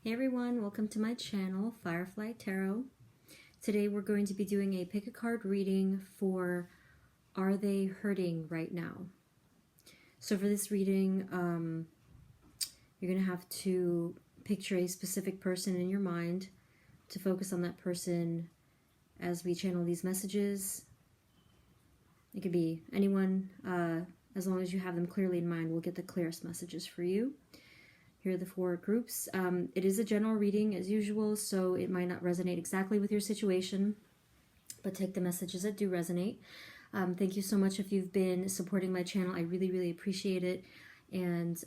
Hey everyone, welcome to my channel, Firefly Tarot. Today we're going to be doing a pick a card reading for Are They Hurting Right Now? So for this reading, you're going to have to picture a specific person in your mind to focus on that person as we channel these messages. It could be anyone, as long as you have them clearly in mind, we'll get the clearest messages for you. Here are the four groups. It is a general reading as usual, so it might not resonate exactly with your situation, but take the messages that do resonate. Thank you so much if you've been supporting my channel. I really, really appreciate it. And,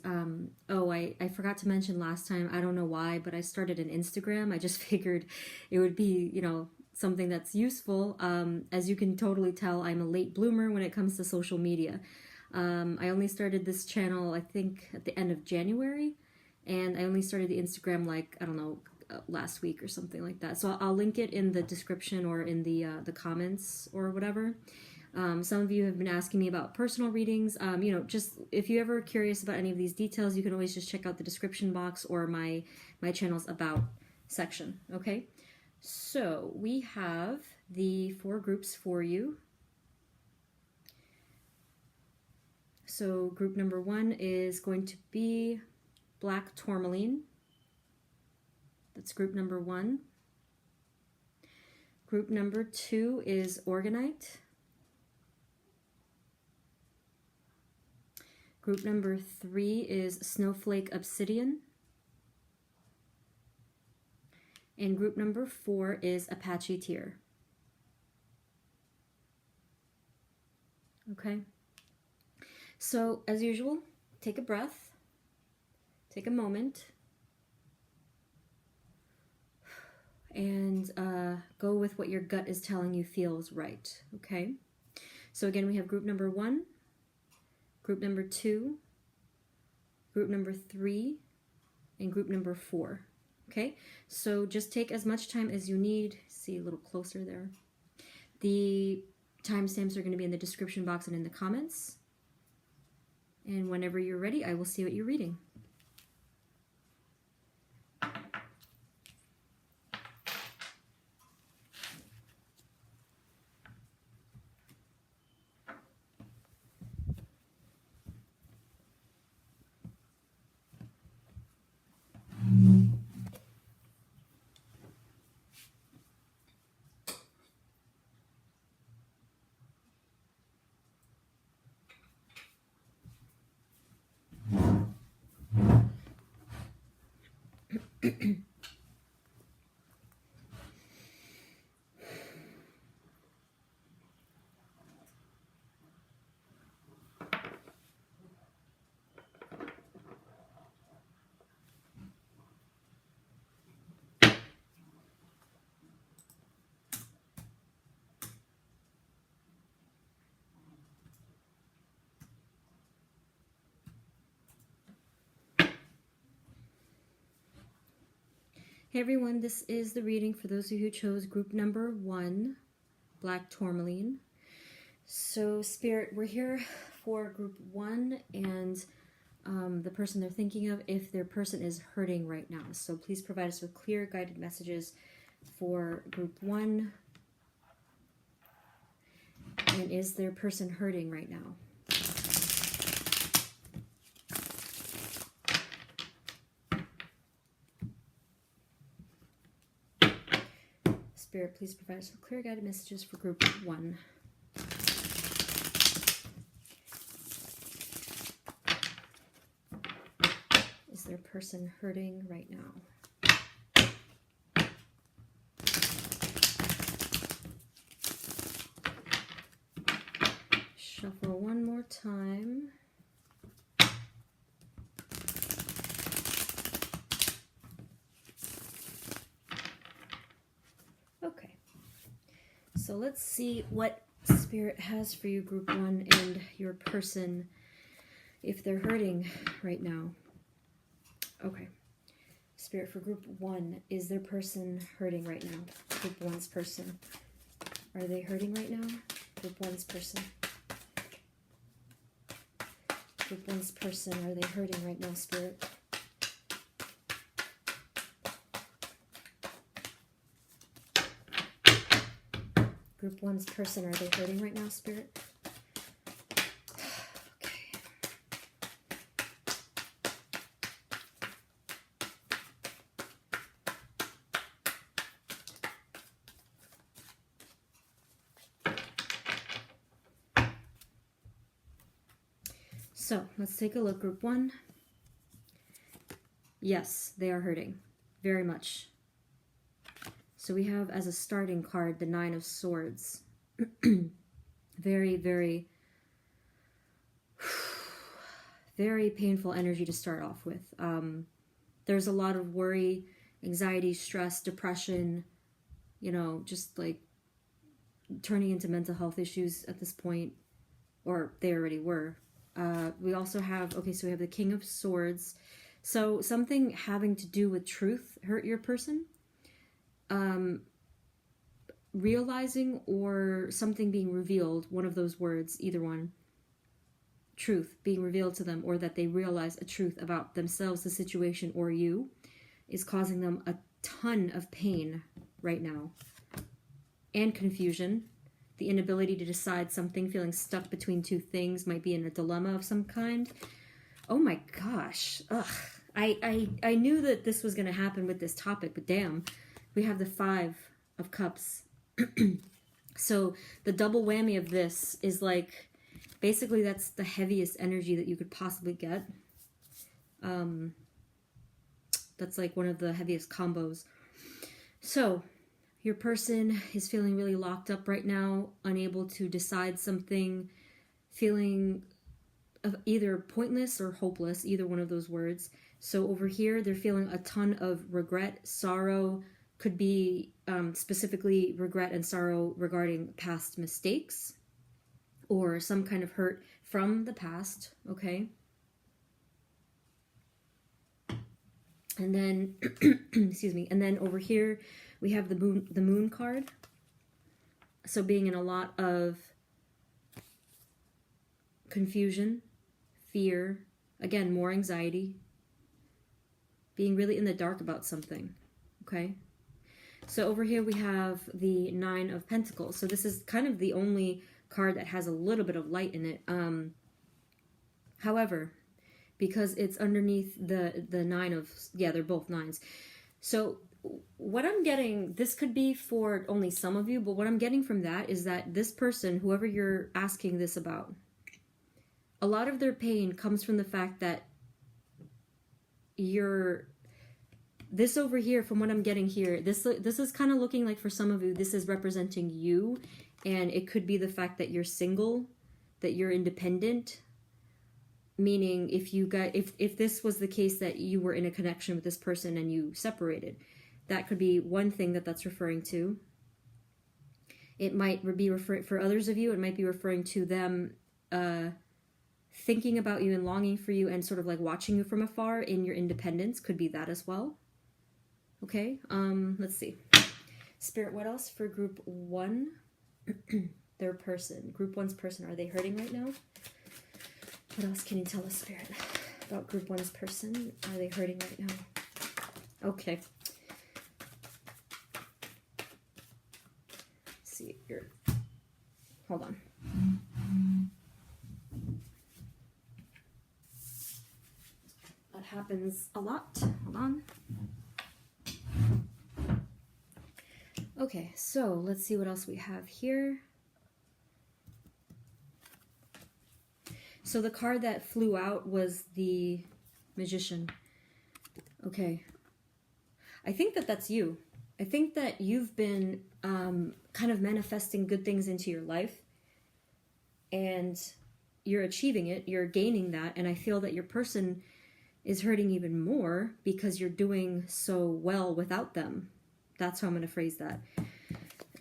I forgot to mention last time, I don't know why, but I started an Instagram. I just figured it would be, something that's useful. As you can totally tell, I'm a late bloomer when it comes to social media. I only started this channel, I think, at the end of January. And I only started the Instagram last week or something like that. So I'll link it in the description or in the comments or whatever. Some of you have been asking me about personal readings. Just if you're ever curious about any of these details, you can always just check out the description box or my channel's about section. Okay, so we have the four groups for you. So group number one is going to be black tourmaline. That's group number one. Group number two is orgonite. Group number three is snowflake obsidian. And group number four is apache tear. Okay. So as usual, take a breath. Take a moment and go with what your gut is telling you feels right, okay? So again, we have group number one, group number two, group number three, and group number four, okay? So just take as much time as you need. See a little closer there. The timestamps are going to be in the description box and in the comments. And whenever you're ready, I will see what you're reading. Hey everyone, this is the reading for those of you who chose group number one, black tourmaline. So Spirit, we're here for group one and the person they're thinking of, if their person is hurting right now. So please provide us with clear guided messages for group one. And is their person hurting right now? Spirit, please provide us with clear guided messages for group one. Is their person hurting right now? Shuffle one more time. Okay, so let's see what Spirit has for you, group one, and your person, if they're hurting right now. Okay, Spirit, for group one, is their person hurting right now? Group one's person. Are they hurting right now? Group one's person. Group one's person, are they hurting right now, Spirit? Group 1's person, are they hurting right now, Spirit? Okay. So, let's take a look. Group 1. Yes, they are hurting. Very much. So we have as a starting card the Nine of Swords. Very, very, very painful energy to start off with. There's a lot of worry, anxiety, stress, depression, you know, just like turning into mental health issues at this point, or they already were. We also have, okay, so we have the King of Swords. So something having to do with truth hurt your person. Realizing or something being revealed, one of those words, either one. Truth being revealed to them, or that they realize a truth about themselves, the situation, or you, is causing them a ton of pain right now. And confusion. The inability to decide something, feeling stuck between two things, might be in a dilemma of some kind. Oh my gosh. Ugh. I knew that this was going to happen with this topic, but damn. We have the Five of Cups. So the double whammy of this is like, basically that's the heaviest energy that you could possibly get. That's like one of the heaviest combos. So your person is feeling really locked up right now, unable to decide something, feeling either pointless or hopeless, either one of those words. So over here, they're feeling a ton of regret, sorrow, could be specifically regret and sorrow regarding past mistakes or some kind of hurt from the past, okay? And then, excuse me, and then over here, we have the moon card. So being in a lot of confusion, fear, again, more anxiety, being really in the dark about something, okay? So over here we have the Nine of Pentacles. So this is kind of the only card that has a little bit of light in it. However, because it's underneath the Nine of, yeah, they're both nines. So what I'm getting, this could be for only some of you, but what I'm getting from that is that this person, whoever you're asking this about, a lot of their pain comes from the fact that this over here, from what I'm getting here, this is kind of looking like for some of you, this is representing you, and it could be the fact that you're single, that you're independent, meaning if this was the case that you were in a connection with this person and you separated, that could be one thing that's referring to. It might be referring, for others of you, it might be referring to them thinking about you and longing for you and sort of like watching you from afar in your independence. Could be that as well. Okay, let's see. Spirit, what else for group 1? Their person. Group 1's person. Are they hurting right now? What else can you tell us, Spirit, about group 1's person? Are they hurting right now? Okay. Let's see. Hold on. That happens a lot. Hold on. Okay, so let's see what else we have here. So the card that flew out was the Magician. Okay. I think that's you. I think that you've been kind of manifesting good things into your life, and you're achieving it, you're gaining that, and I feel that your person is hurting even more because you're doing so well without them. That's how I'm going to phrase that.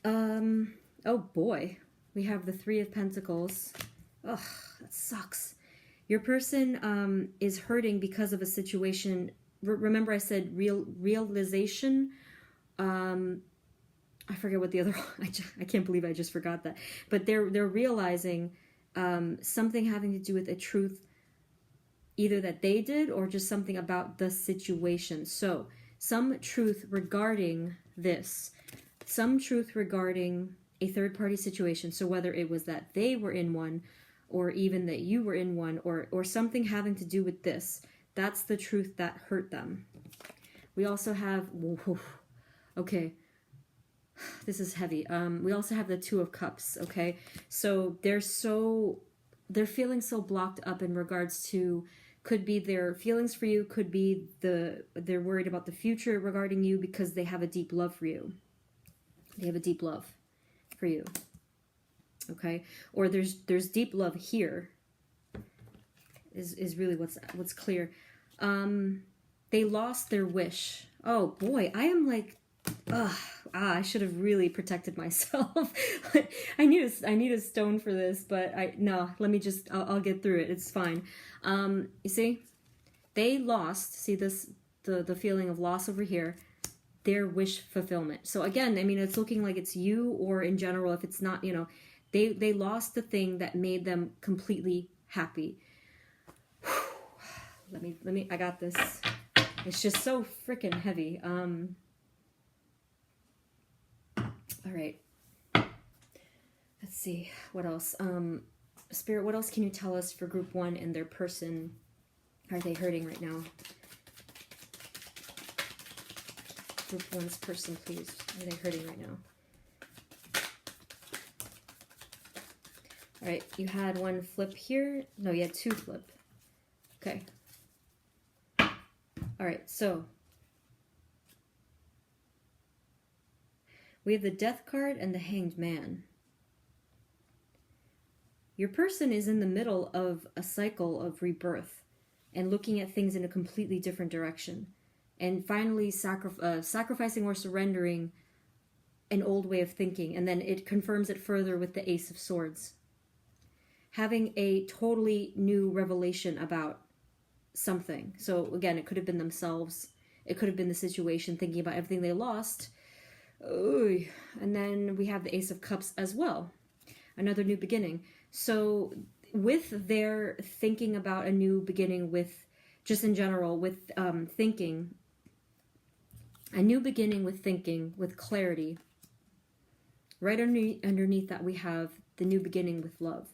Oh boy. We have the Three of Pentacles. Ugh, that sucks. Your person is hurting because of a situation. Remember I said realization? I forget what the other... I can't believe I just forgot that. But they're realizing something having to do with a truth either that they did or just something about the situation. So some truth regarding this, some truth regarding a third-party situation. So whether it was that they were in one, or even that you were in one, or something having to do with this, that's the truth that hurt them. We also have, whoa, okay, this is heavy. We also have the Two of Cups, okay? So they're feeling so blocked up in regards to, could be their feelings for you, could be they're worried about the future regarding you because they have a deep love for you. They have a deep love for you, okay? Or there's deep love here is really what's clear. They lost their wish. Oh boy, I am like, I should have really protected myself. I need a stone for this, but I'll get through it. It's fine. You see, they lost, see this, the feeling of loss over here, their wish fulfillment. So again, I mean, it's looking like it's you, or in general, if it's not, you know, they lost the thing that made them completely happy. Let me, I got this. It's just so freaking heavy. All right. Let's see. What else? Spirit, what else can you tell us for group 1 and their person? Are they hurting right now? Group 1's person, please. Are they hurting right now? All right. You had one flip here. No, you had 2 flip. Okay. All right. So we have the Death card and the Hanged Man. Your person is in the middle of a cycle of rebirth and looking at things in a completely different direction. And finally sacrificing or surrendering an old way of thinking. And then it confirms it further with the Ace of Swords. Having a totally new revelation about something. So again, it could have been themselves. It could have been the situation, thinking about everything they lost. Ooh. And then we have the Ace of Cups as well. Another new beginning. So with their thinking about a new beginning, with just in general, with thinking, a new beginning with thinking, with clarity, right underneath that we have the new beginning with love,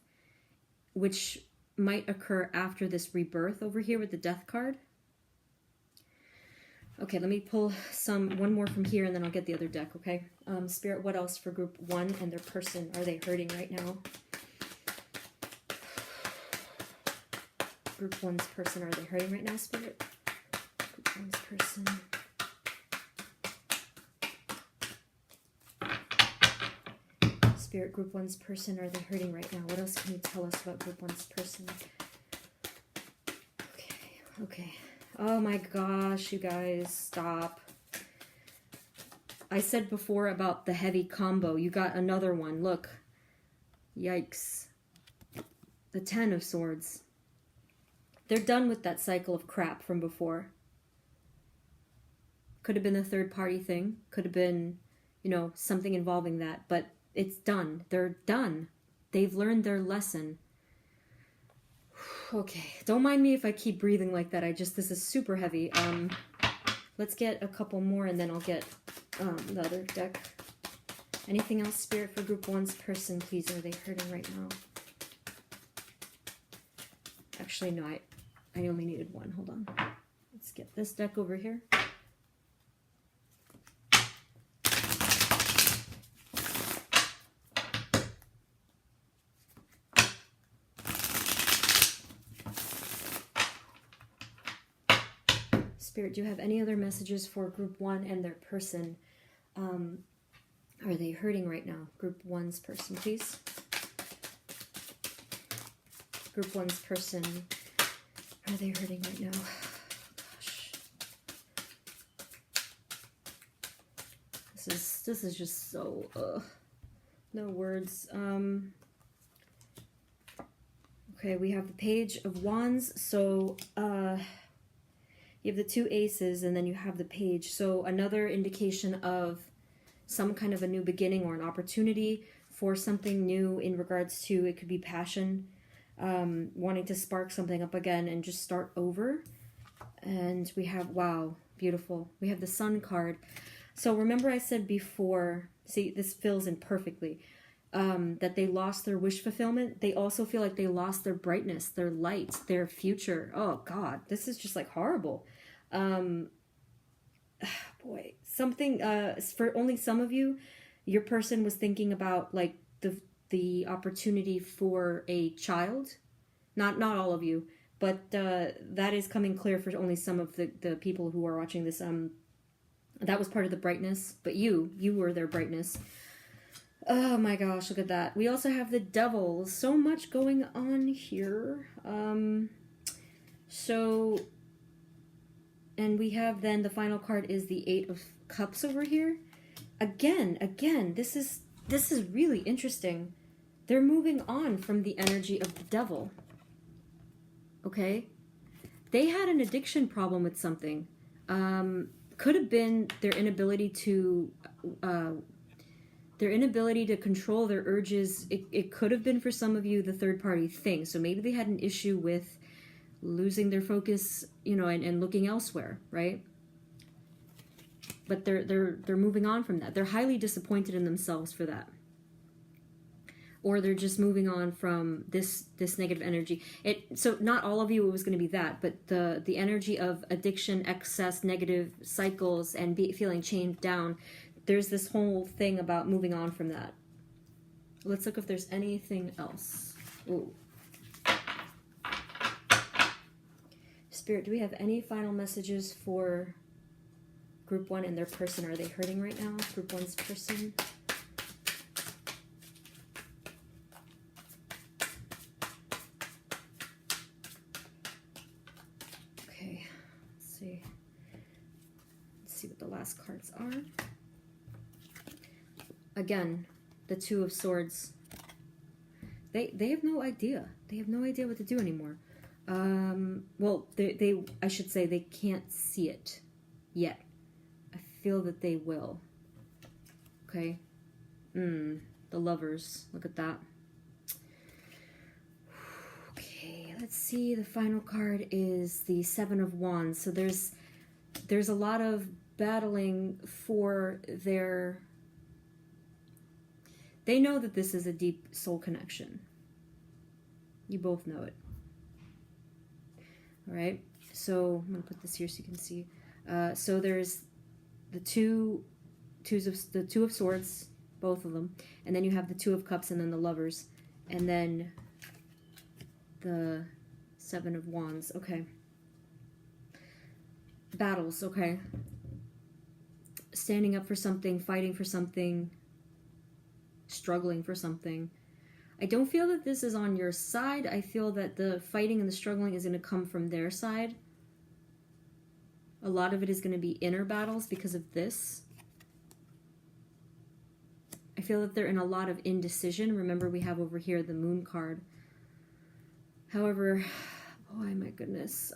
which might occur after this rebirth over here with the Death card. Okay, let me pull one more from here and then I'll get the other deck, okay? Spirit, what else for group 1 and their person? Are they hurting right now? Group 1's person, are they hurting right now, Spirit? Group 1's person. Spirit, group 1's person, are they hurting right now? What else can you tell us about group 1's person? Okay. Oh my gosh, you guys, stop. I said before about the heavy combo. You got another one. Look. Yikes. The 10 of Swords. They're done with that cycle of crap from before. Could have been a third-party thing. Could have been, you know, something involving that. But it's done. They're done. They've learned their lesson. Okay, don't mind me if I keep breathing like that. This is super heavy. Let's get a couple more and then I'll get the other deck. Anything else, Spirit, for group 1's person, please? Are they hurting right now? Actually, no, I only needed one. Hold on. Let's get this deck over here. Spirit, do you have any other messages for group 1 and their person? Are they hurting right now? Group 1's person, please. Group 1's person, are they hurting right now? Gosh. This is just so, no words. Okay, we have the Page of Wands. So, you have the 2 aces and then you have the page. So another indication of some kind of a new beginning or an opportunity for something new in regards to, it could be passion, wanting to spark something up again and just start over. And we have, wow, beautiful. We have the Sun card. So remember I said before, see, this fills in perfectly. that they lost their wish fulfillment. They also feel like they lost their brightness, their light, their future. Oh God, this is just like horrible. Boy, something, for only some of you, your person was thinking about like the opportunity for a child. Not all of you, but that is coming clear for only some of the people who are watching this. That was part of the brightness, but you were their brightness. Oh my gosh, look at that. We also have the devil. So much going on here. And we have then the final card is the Eight of Cups over here. Again, this is really interesting. They're moving on from the energy of the devil. Okay? They had an addiction problem with something. Could have been their inability to control their urges. It could have been for some of you the third party thing. So maybe they had an issue with losing their focus, you know, and looking elsewhere, right? But they're moving on from that. They're highly disappointed in themselves for that. Or they're just moving on from this negative energy. So not all of you it was going to be that, but the energy of addiction, excess, negative cycles, and feeling chained down. There's this whole thing about moving on from that. Let's look if there's anything else. Ooh. Spirit, do we have any final messages for Group 1 and their person? Are they hurting right now? Group 1's person? Okay, let's see. Let's see what the last cards are. Again, the Two of Swords. They have no idea. They have no idea what to do anymore. Well, I should say they can't see it yet. I feel that they will. Okay. The Lovers. Look at that. Okay, let's see. The final card is the Seven of Wands. So there's a lot of battling for their... They know that this is a deep soul connection. You both know it. All right, so I'm gonna put this here so you can see. So there's the Two of Swords, both of them, and then you have the Two of Cups, and then the Lovers, and then the Seven of Wands. Okay. Battles. Okay. Standing up for something, fighting for something, struggling for something. I don't feel that this is on your side. I feel that the fighting and the struggling is going to come from their side. A lot of it is going to be inner battles because of this. I feel that they're in a lot of indecision. Remember, we have over here the Moon card. However, boy, my goodness.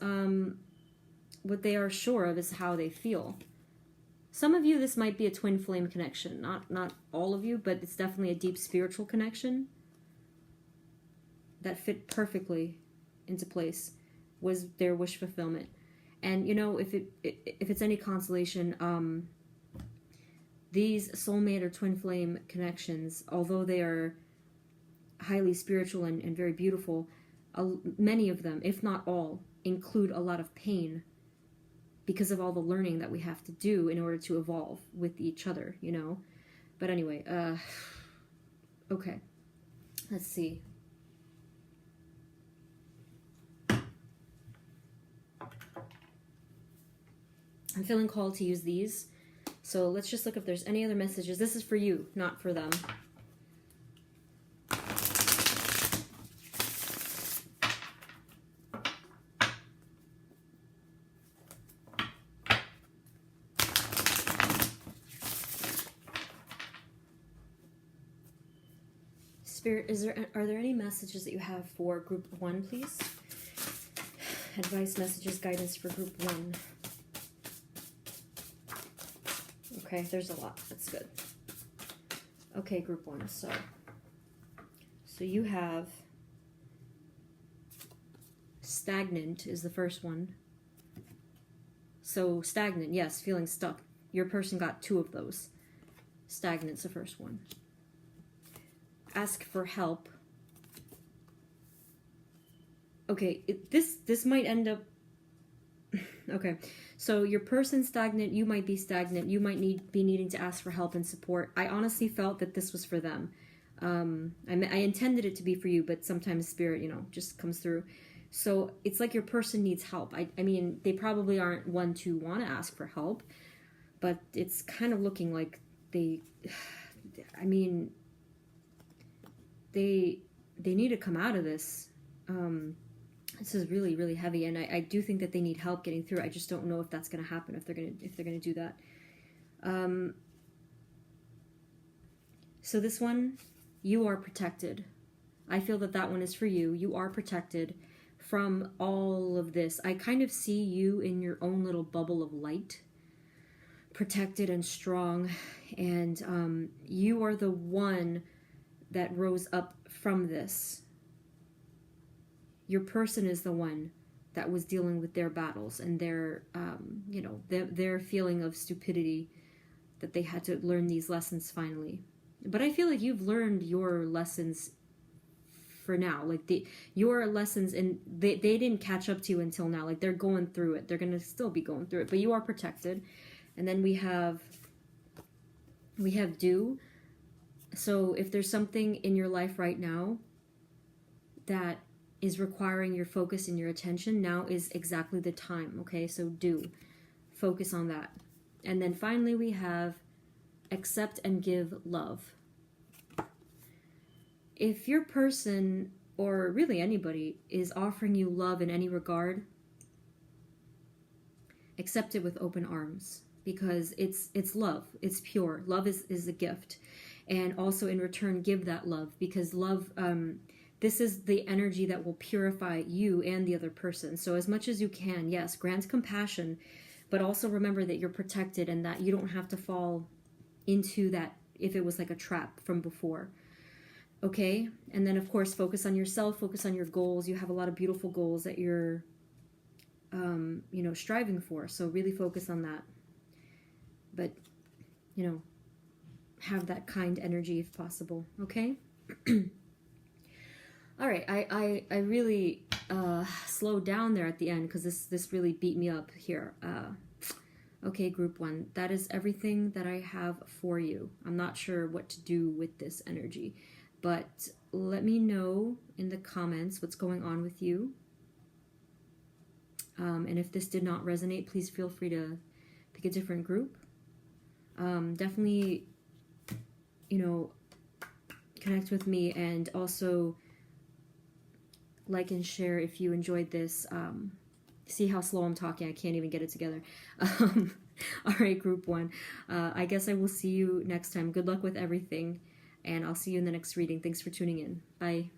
What they are sure of is how they feel. Some of you, this might be a twin flame connection. Not all of you, but it's definitely a deep spiritual connection that fit perfectly into place, was their wish fulfillment. And you know, if it's any consolation, these soulmate or twin flame connections, although they are highly spiritual and very beautiful, many of them, if not all, include a lot of pain because of all the learning that we have to do in order to evolve with each other, you know? But anyway, okay. Let's see. I'm feeling called to use these. So let's just look if there's any other messages. This is for you, not for them. Spirit, are there any messages that you have for Group 1, please? Advice, messages, guidance for Group 1. Okay, there's a lot. That's good. Okay, Group 1. So you have stagnant is the first one. So stagnant, yes, feeling stuck. Your person got 2 of those. Stagnant's the first one. ask for help. Okay, this might end up... Okay, so your person's stagnant, you might be stagnant, you might be needing to ask for help and support. I honestly felt that this was for them. I intended it to be for you, but sometimes spirit, you know, just comes through. So it's like your person needs help. I mean, they probably aren't one to want to ask for help, but it's kind of looking like they, I mean, they need to come out of this. This is really, really heavy, and I do think that they need help getting through. I just don't know if that's going to happen, if they're going to do that. So this one, you are protected. I feel that that one is for you. You are protected from all of this. I kind of see you in your own little bubble of light, protected and strong, and you are the one that rose up from this. Your person is the one that was dealing with their battles and their, you know, their feeling of stupidity, that they had to learn these lessons finally. But I feel like you've learned your lessons for now. Like your lessons, and they didn't catch up to you until now. Like they're going through it. They're going to still be going through it, but you are protected. And then we have do. So if there's something in your life right now that is requiring your focus and your attention, now is exactly the time. Okay, so do focus on that. And then finally we have accept and give love. If your person, or really anybody, is offering you love in any regard, accept it with open arms, because it's love. It's pure. Love is a gift. And also in return, give that love, because love, this is the energy that will purify you and the other person. So as much as you can, yes, grant compassion, but also remember that you're protected and that you don't have to fall into that if it was like a trap from before. Okay? And then, of course, focus on yourself, focus on your goals. You have a lot of beautiful goals that you're, you know, striving for. So really focus on that. But, you know, have that kind energy if possible. Okay? All right, I really slowed down there at the end because this really beat me up here. Okay, group one, that is everything that I have for you. I'm not sure what to do with this energy, but let me know in the comments what's going on with you. And if this did not resonate, please feel free to pick a different group. Definitely, you know, connect with me, and also like and share if you enjoyed this. See how slow I'm talking? I can't even get it together. All right, group one. I guess I will see you next time. Good luck with everything, and I'll see you in the next reading. Thanks for tuning in. Bye.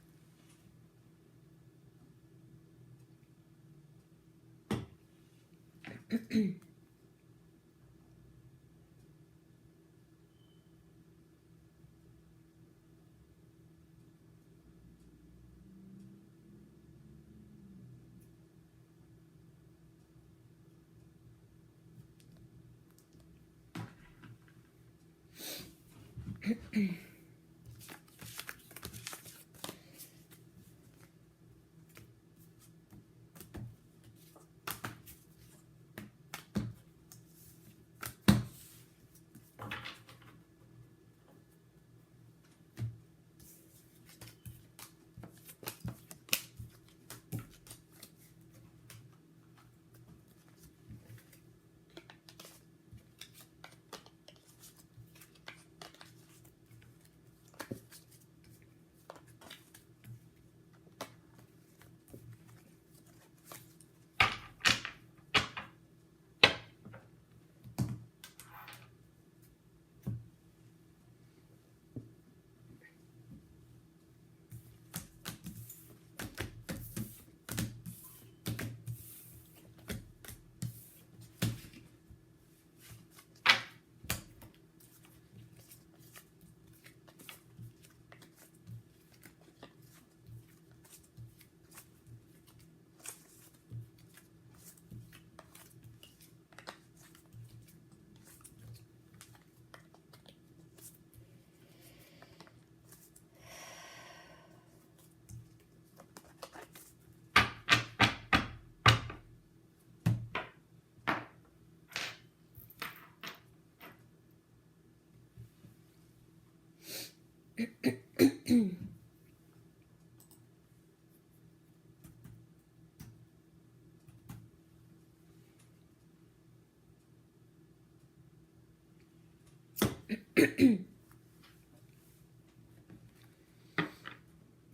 Hey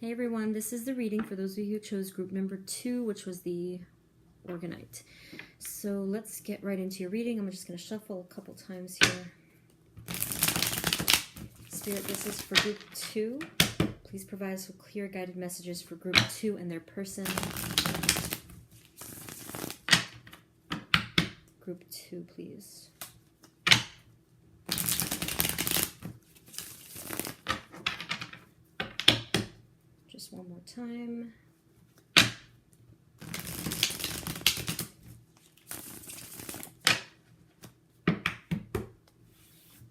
everyone, this is the reading for those of you who chose group number 2, which was the orgonite. So let's get right into your reading. I'm just going to shuffle a couple times here. Spirit, this is for group 2. Please provide us with clear guided messages for group 2 and their person. Group 2, please. Just one more time.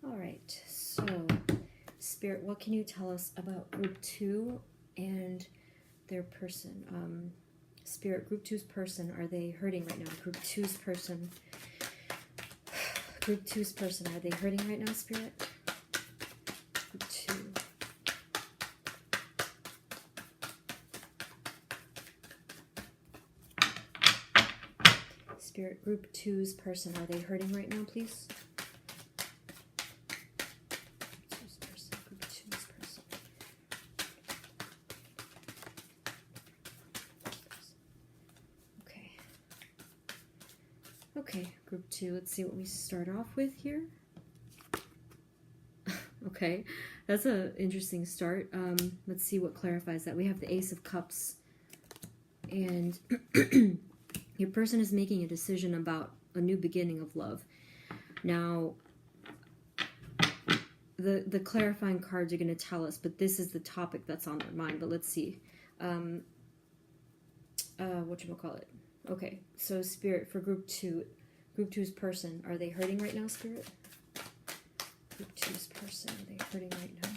All right, so Spirit, what can you tell us about group 2 and their person? Spirit, group 2's person, are they hurting right now? Group 2's person. Group 2's person, are they hurting right now, Spirit? Group 2. Spirit, group 2's person, are they hurting right now, please? Group 2's person. Okay. Okay, group 2, let's see what we start off with here. Okay, that's an interesting start. Let's see what clarifies that. We have the Ace of Cups, and your person is making a decision about a new beginning of love. Now, the clarifying cards are going to tell us, but this is the topic that's on their mind. But let's see. Whatchamacallit? Okay, so Spirit, for group 2, group 2's person, are they hurting right now, Spirit? Group 2's person, are they hurting right now?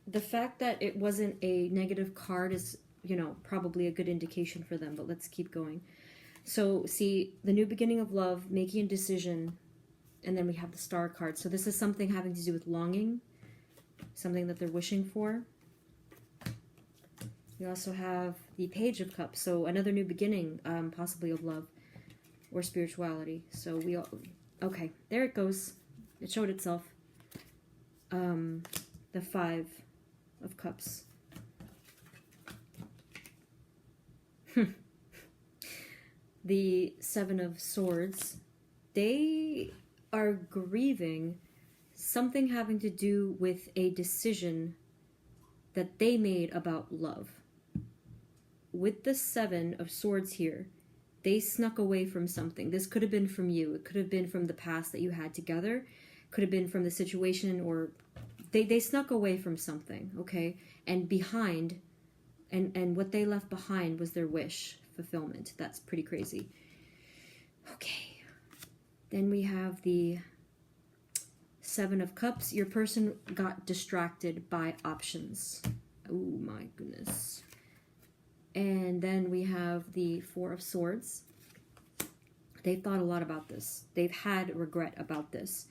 The fact that it wasn't a negative card is, you know, probably a good indication for them, but let's keep going. So, see, the new beginning of love, making a decision, and then we have the Star card. So this is something having to do with longing, something that they're wishing for. We also have the Page of Cups, so another new beginning, possibly of love or spirituality. So we all, okay, there it goes. It showed itself. The 5 of Cups. The 7 of Swords. They are grieving something having to do with a decision that they made about love. With the 7 of Swords here, they snuck away from something. This could have been from you. It could have been from the past that you had together. Could have been from the situation, or they snuck away from something, okay? And behind, and what they left behind was their wish fulfillment. That's pretty crazy. Okay. Then we have the 7 of Cups. Your person got distracted by options. Oh my goodness. And then we have the 4 of Swords. They've thought a lot about this. They've had regret about this,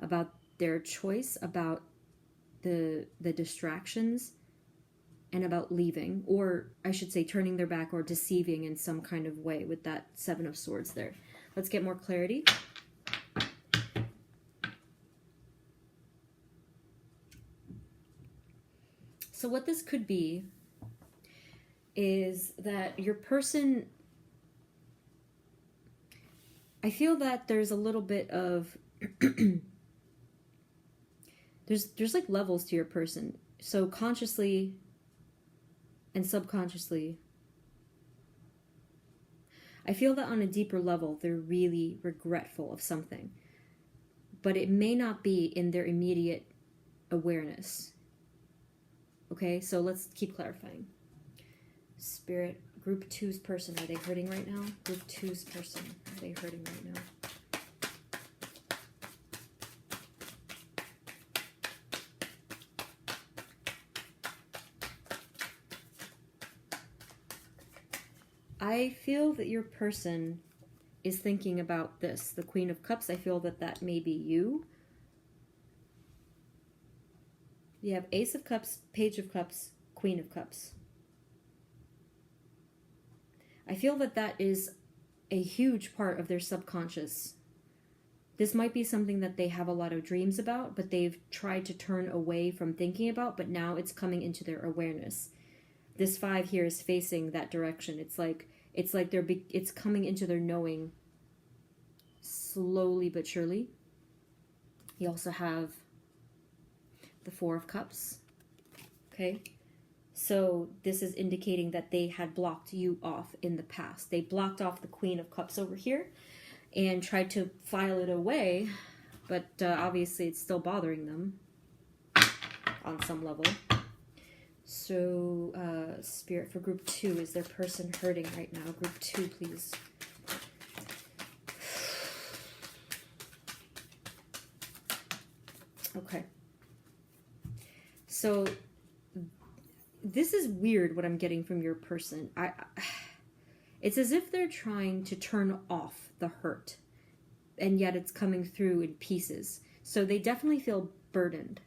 about their choice, about the distractions, and about leaving, or I should say turning their back or deceiving in some kind of way with that 7 of Swords there. Let's get more clarity. So what this could be is that your person, I feel that there's a little bit of there's like levels to your person. So consciously and subconsciously, I feel that on a deeper level they're really regretful of something, but it may not be in their immediate awareness. Okay, so let's keep clarifying. Spirit, group 2's person, are they hurting right now? Group 2's person, are they hurting right now? I feel that your person is thinking about this. The Queen of Cups, I feel that that may be you. You have Ace of Cups, Page of Cups, Queen of Cups. I feel that that is a huge part of their subconscious. This might be something that they have a lot of dreams about, but they've tried to turn away from thinking about, but now it's coming into their awareness. This 5 here is facing that direction. It's like it's coming into their knowing slowly but surely. You also have the 4 of Cups. Okay? So this is indicating that they had blocked you off in the past. They blocked off the Queen of Cups over here and tried to file it away, but obviously it's still bothering them on some level. So, Spirit, for group 2, is their person hurting right now? Group 2, please. Okay. So, this is weird what I'm getting from your person. It's as if they're trying to turn off the hurt, and yet it's coming through in pieces. So they definitely feel burdened,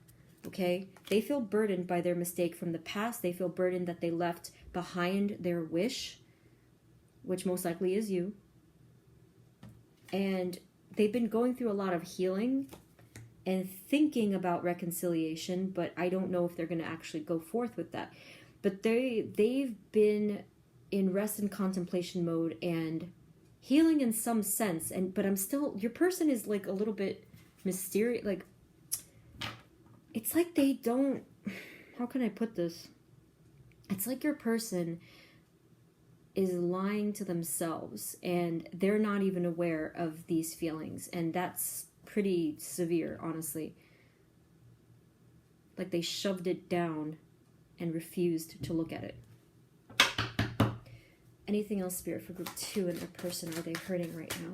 okay? They feel burdened by their mistake from the past. They feel burdened that they left behind their wish, which most likely is you. And they've been going through a lot of healing and thinking about reconciliation, but I don't know if they're going to actually go forth with that. But they've been in rest and contemplation mode and healing in some sense, but I'm still, your person is like a little bit mysterious, like it's like they don't, how can I put this? It's like your person is lying to themselves and they're not even aware of these feelings, and that's pretty severe, honestly. Like they shoved it down and refused to look at it. Anything else, Spirit, for group 2 and their person? Are they hurting right now?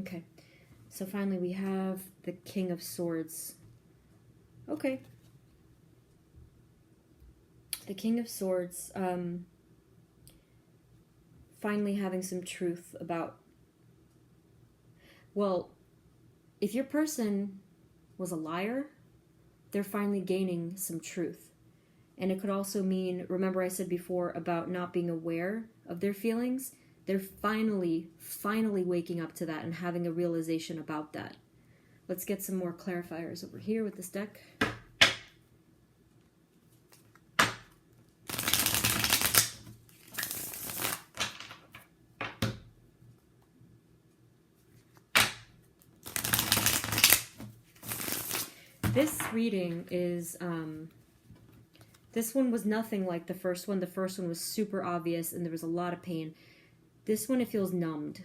Okay, so finally we have the King of Swords. Okay. The King of Swords, finally having some truth about, well, if your person was a liar, they're finally gaining some truth. And it could also mean, remember I said before about not being aware of their feelings? They're finally waking up to that and having a realization about that. Let's get some more clarifiers over here with this deck. This reading is, this one was nothing like the first one. The first one was super obvious and there was a lot of pain. This one, it feels numbed,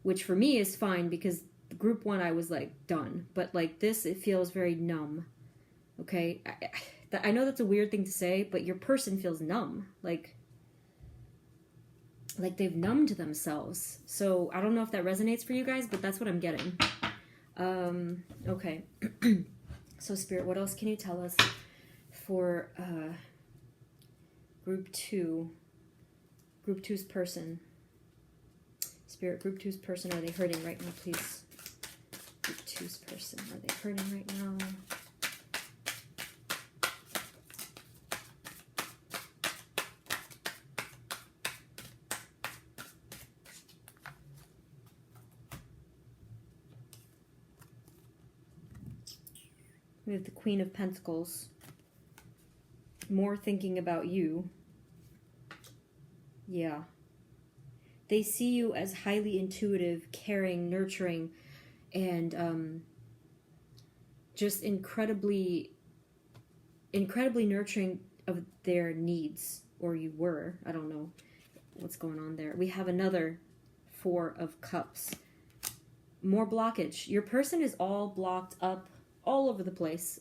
which for me is fine because group 1 I was like done, but like this, it feels very numb. Okay, I know that's a weird thing to say, but your person feels numb, like they've numbed themselves. So I don't know if that resonates for you guys, but that's what I'm getting. Okay. So Spirit, what else can you tell us for group 2? Group 2's person. Spirit, group 2's person, are they hurting right now, please? Group 2's person, are they hurting right now? We have the Queen of Pentacles. More thinking about you. Yeah. They see you as highly intuitive, caring, nurturing, and just incredibly nurturing of their needs. Or you were. I don't know what's going on there. We have another 4 of Cups. More blockage. Your person is all blocked up all over the place.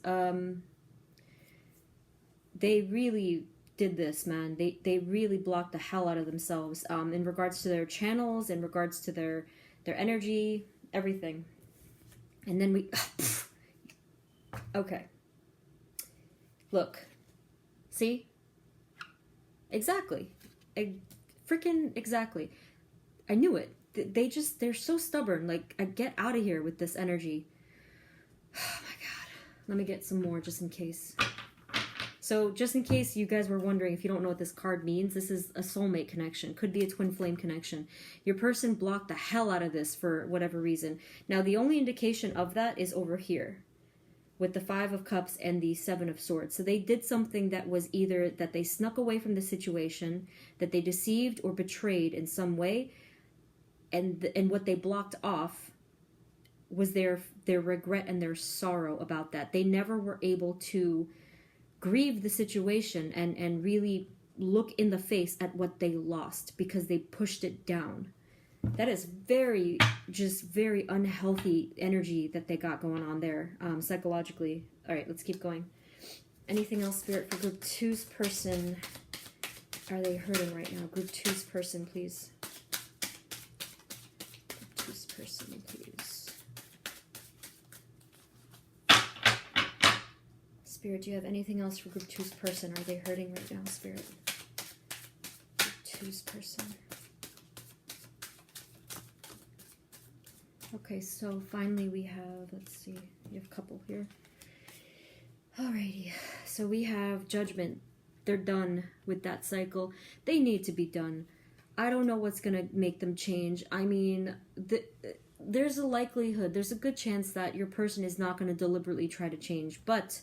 They really did this, man. They really blocked the hell out of themselves in regards to their channels, in regards to their their energy, everything. And then we... Okay. Look. See? Exactly. Freaking exactly. I knew it. They're so stubborn. Like, get out of here with this energy. Oh my god. Let me get some more just in case. So, just in case you guys were wondering, if you don't know what this card means, this is a soulmate connection. Could be a twin flame connection. Your person blocked the hell out of this for whatever reason. Now, the only indication of that is over here, with the 5 of Cups and the 7 of Swords. So they did something that was either that they snuck away from the situation, that they deceived or betrayed in some way, and what they blocked off was their regret and their sorrow about that. They never were able to grieve the situation and really look in the face at what they lost because they pushed it down. That is very unhealthy energy that they got going on there, psychologically. All right, let's keep going. Anything else, Spirit, for Group 2's person? Are they hurting right now? Group 2's person, please. Group 2's person, please. Spirit, do you have anything else for Group 2's person? Are they hurting right now, Spirit? Group 2's person. Okay, so finally we have, let's see, we have a couple here. Alrighty, so we have Judgment. They're done with that cycle. They need to be done. I don't know what's going to make them change. I mean, there's a likelihood, there's a good chance that your person is not going to deliberately try to change, but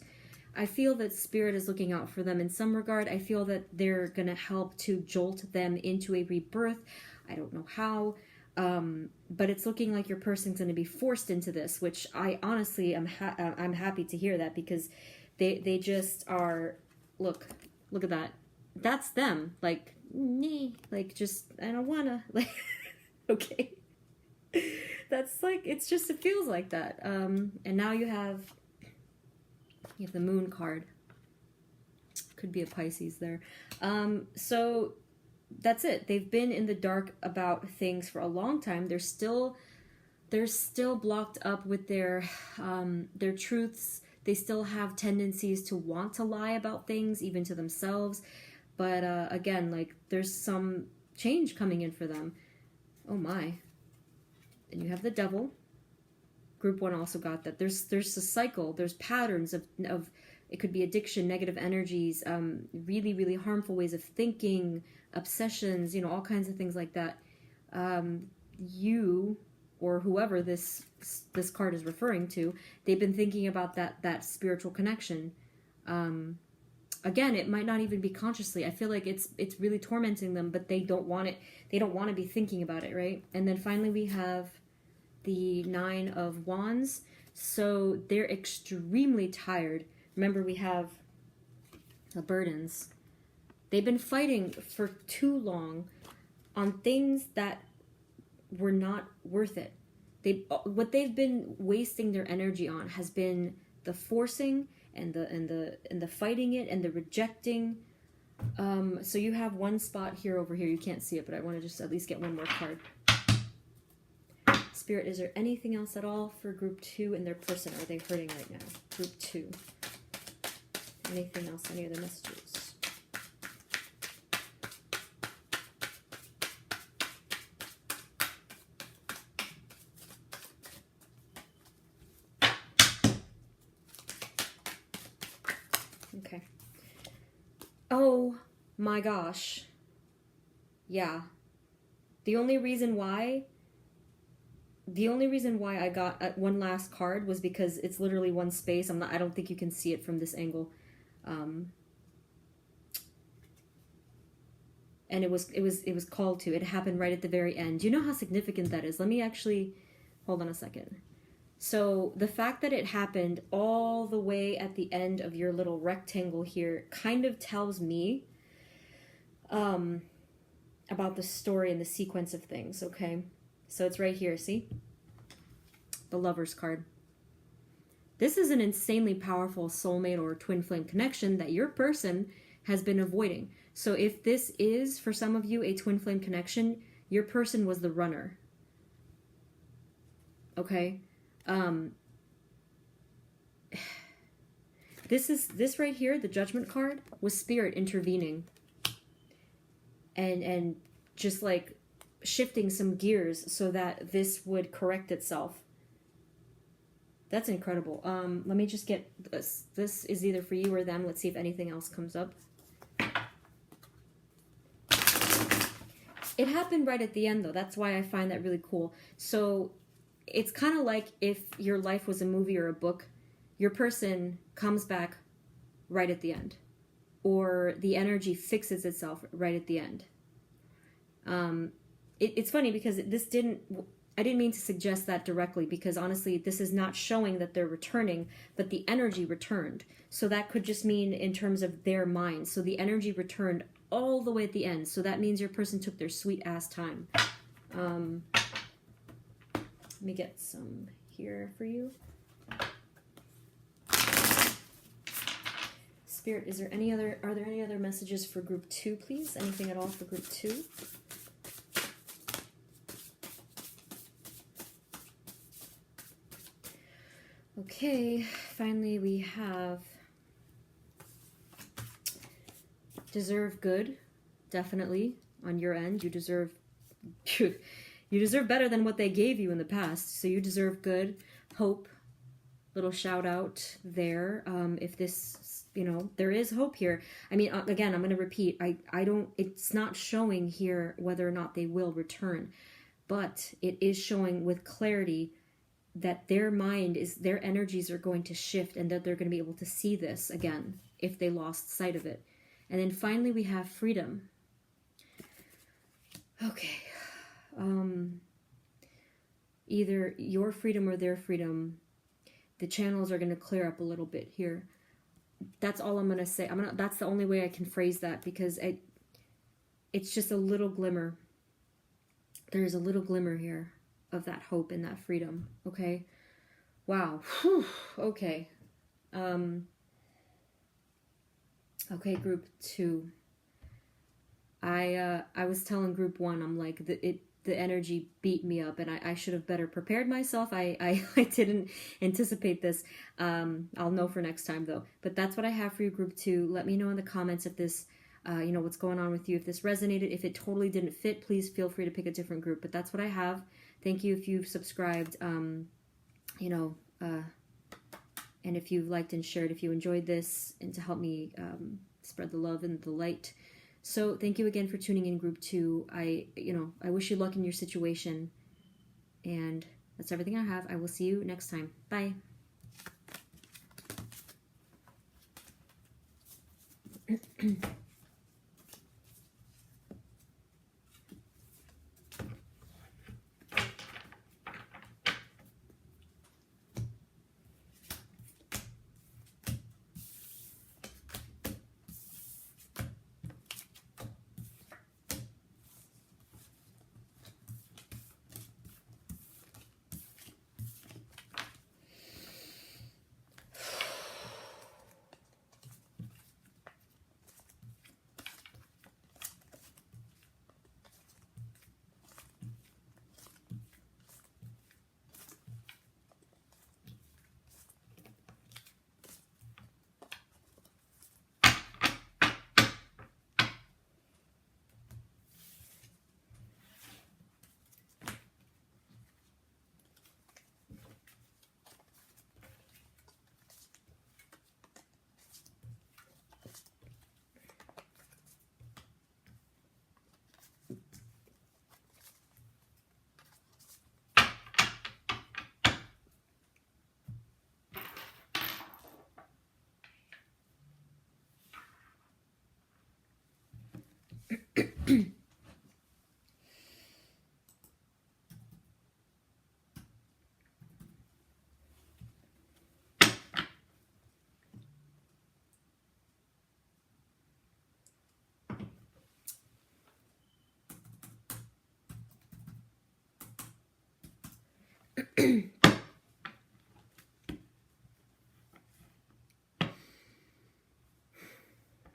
I feel that Spirit is looking out for them in some regard. I feel that they're going to help to jolt them into a rebirth. I don't know how. But it's looking like your person's going to be forced into this, which I honestly am I'm happy to hear that, because they just are, look at that. That's them. Like, nee, like, just, I don't wanna, like, okay. That's like, it feels like that. And now you have the Moon card. Could be a Pisces there. So that's it. They've been in the dark about things for a long time. They're still blocked up with their truths. They still have tendencies to want to lie about things, even to themselves. But again, like, there's some change coming in for them. Oh my. And you have the Devil. Group 1 also got that. There's a cycle. There's patterns of it could be addiction, negative energies, really, really harmful ways of thinking, obsessions, all kinds of things like that. You, or whoever this card is referring to, they've been thinking about that spiritual connection. Again, it might not even be consciously. I feel like it's really tormenting them, but they don't want it. They don't want to be thinking about it, right? And then finally we have the 9 of Wands. So they're extremely tired. Remember, we have the burdens. They've been fighting for too long on things that were not worth it. What they've been wasting their energy on has been the forcing and the fighting it and the rejecting. So you have one spot here over here. You can't see it, but I want to just at least get one more card. Spirit, is there anything else at all for Group 2 and their person? Are they hurting right now? Group 2. Anything else? Any other messages? Okay. Oh my gosh. Yeah. The only reason why I got one last card was because it's literally one space. I don't think you can see it from this angle. And it was called to. It happened right at the very end. You know how significant that is? Let me actually hold on a second. So the fact that it happened all the way at the end of your little rectangle here kind of tells me about the story and the sequence of things, okay? So it's right here, see? The Lover's card. This is an insanely powerful soulmate or twin flame connection that your person has been avoiding. So if this is, for some of you, a twin flame connection, your person was the runner. okay? This right here, the Judgment card, was Spirit intervening and just like shifting some gears so that this would correct itself. That's incredible. Let me just get this. This is either for you or them. Let's see if anything else comes up. It happened right at the end, though. That's why I find that really cool. So it's kind of like if your life was a movie or a book, your person comes back right at the end, or the energy fixes itself right at the end. It's funny because I didn't mean to suggest that directly, because honestly, this is not showing that they're returning, but the energy returned. So that could just mean in terms of their mind. So the energy returned all the way at the end. So that means your person took their sweet ass time. Let me get some here for you. Spirit, are there any other messages for group 2, please? Anything at all for group 2? Okay, finally we have deserve good, definitely, on your end. You deserve better than what they gave you in the past, so you deserve good. Hope, little shout out there. If this, there is hope here. I mean, again, I'm going to repeat, it's not showing here whether or not they will return, but it is showing with clarity that their energies are going to shift, and that they're going to be able to see this again if they lost sight of it. And then finally we have freedom. Okay. Either your freedom or their freedom. The channels are going to clear up a little bit here. That's all I'm going to say. That's the only way I can phrase that, because it's just a little glimmer. There's a little glimmer here of that hope and that freedom. Okay. Wow. Whew. Okay. Okay, group 2. I was telling group 1, I'm like, the energy beat me up, and I should have better prepared myself. I didn't anticipate this. I'll know for next time, though. But that's what I have for you, group 2. Let me know in the comments if this, what's going on with you. If this resonated, if it totally didn't fit, please feel free to pick a different group. But that's what I have. Thank you if you've subscribed, and if you've liked and shared, if you enjoyed this, and to help me spread the love and the light. So thank you again for tuning in, group 2. I wish you luck in your situation. And that's everything I have. I will see you next time. Bye.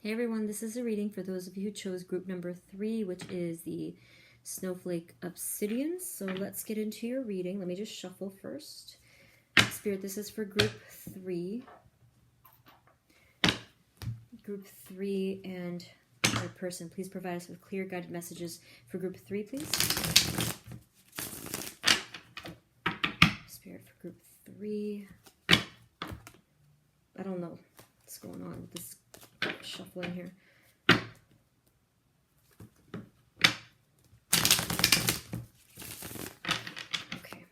Hey everyone, this is a reading for those of you who chose group number 3, which is the snowflake, obsidian. So let's get into your reading. Let me just shuffle first. Spirit, this is for group 3. Group 3 and our person. Please provide us with clear guided messages for group 3, please. Spirit for group 3. I don't know what's going on with this shuffling here. Okay.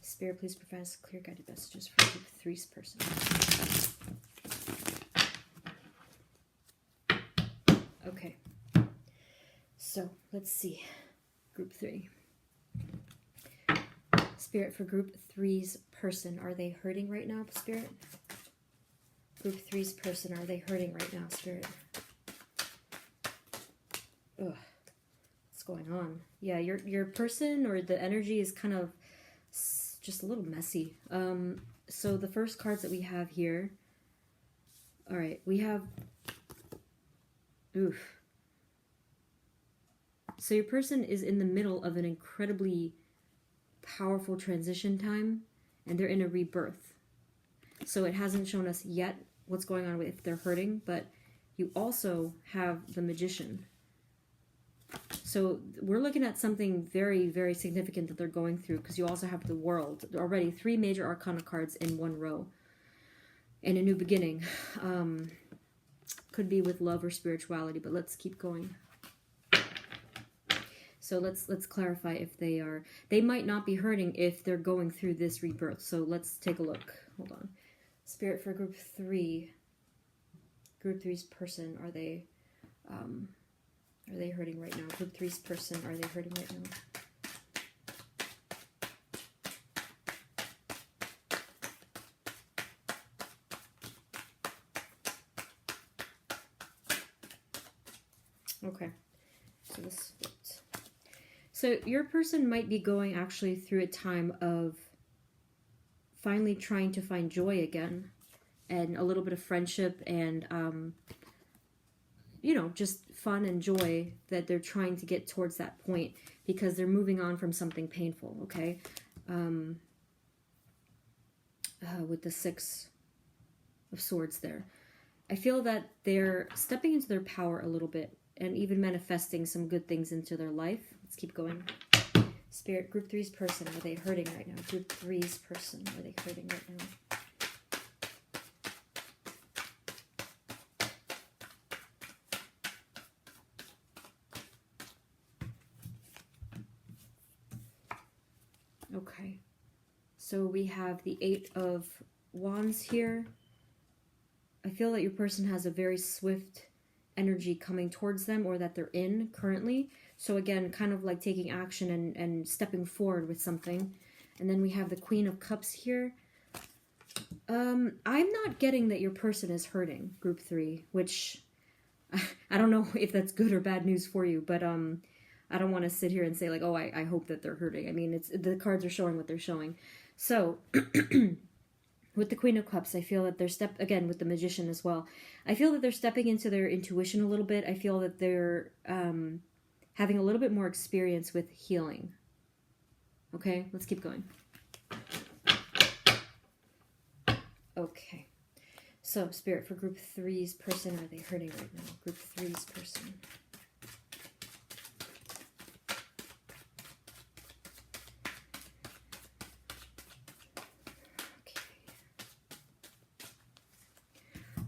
Spirit, please provide us clear guided messages for group 3's person. Okay. So, let's see. Group 3. Spirit, for group 3's person, are they hurting right now, Spirit? Group 3's person, are they hurting right now, Spirit? Ugh. What's going on? Yeah, your person or the energy is kind of just a little messy. So the first cards that we have here. All right, we have... Oof. So your person is in the middle of an incredibly powerful transition time, and they're in a rebirth. So it hasn't shown us yet what's going on with if they're hurting, but you also have the Magician. So we're looking at something very, very significant that they're going through, because you also have the World. Already 3 major Arcana cards in one row. And a new beginning. Could be with love or spirituality, but let's keep going. So let's clarify if they might not be hurting if they're going through this rebirth. So let's take a look. Hold on. Spirit, for group 3. Group 3's person, are they hurting right now? Group 3's person, are they hurting right now? Okay, so this fits. So your person might be going actually through a time of finally trying to find joy again, and a little bit of friendship and, you know, just fun and joy that they're trying to get towards that point because they're moving on from something painful, okay? With the 6 of Swords there. I feel that they're stepping into their power a little bit and even manifesting some good things into their life. Let's keep going. Spirit, group 3's person, are they hurting right now? Group 3's person, are they hurting right now? Okay, so we have the 8 of Wands here. I feel that your person has a very swift energy coming towards them, or that they're in currently. So again, kind of like taking action and stepping forward with something. And then we have the Queen of Cups here. I'm not getting that your person is hurting, group 3, which I don't know if that's good or bad news for you, but I don't want to sit here and say like, oh, I hope that they're hurting. I mean, the cards are showing what they're showing. So with the Queen of Cups, I feel that they're again with the Magician as well. I feel that they're stepping into their intuition a little bit. I feel that they're having a little bit more experience with healing. Okay, let's keep going. Okay, so Spirit, for group 3's person, are they hurting right now? Group 3's person.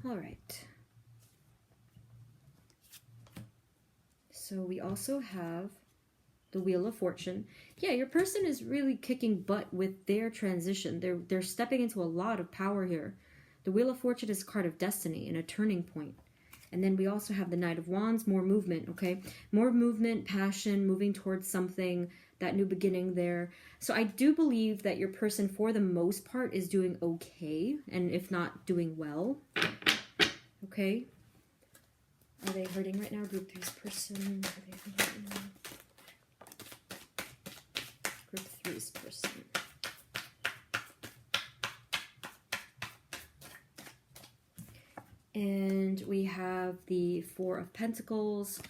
All right. So we also have the Wheel of Fortune. Yeah, your person is really kicking butt with their transition. They're stepping into a lot of power here. The Wheel of Fortune is a card of destiny and a turning point. And then we also have the Knight of Wands, more movement, okay? More movement, passion, moving towards something, that new beginning there. So I do believe that your person, for the most part, is doing okay, and if not, doing well. Okay? Are they hurting right now? Group 3's person. Are they hurting right now? Group 3's person. And we have the 4 of Pentacles.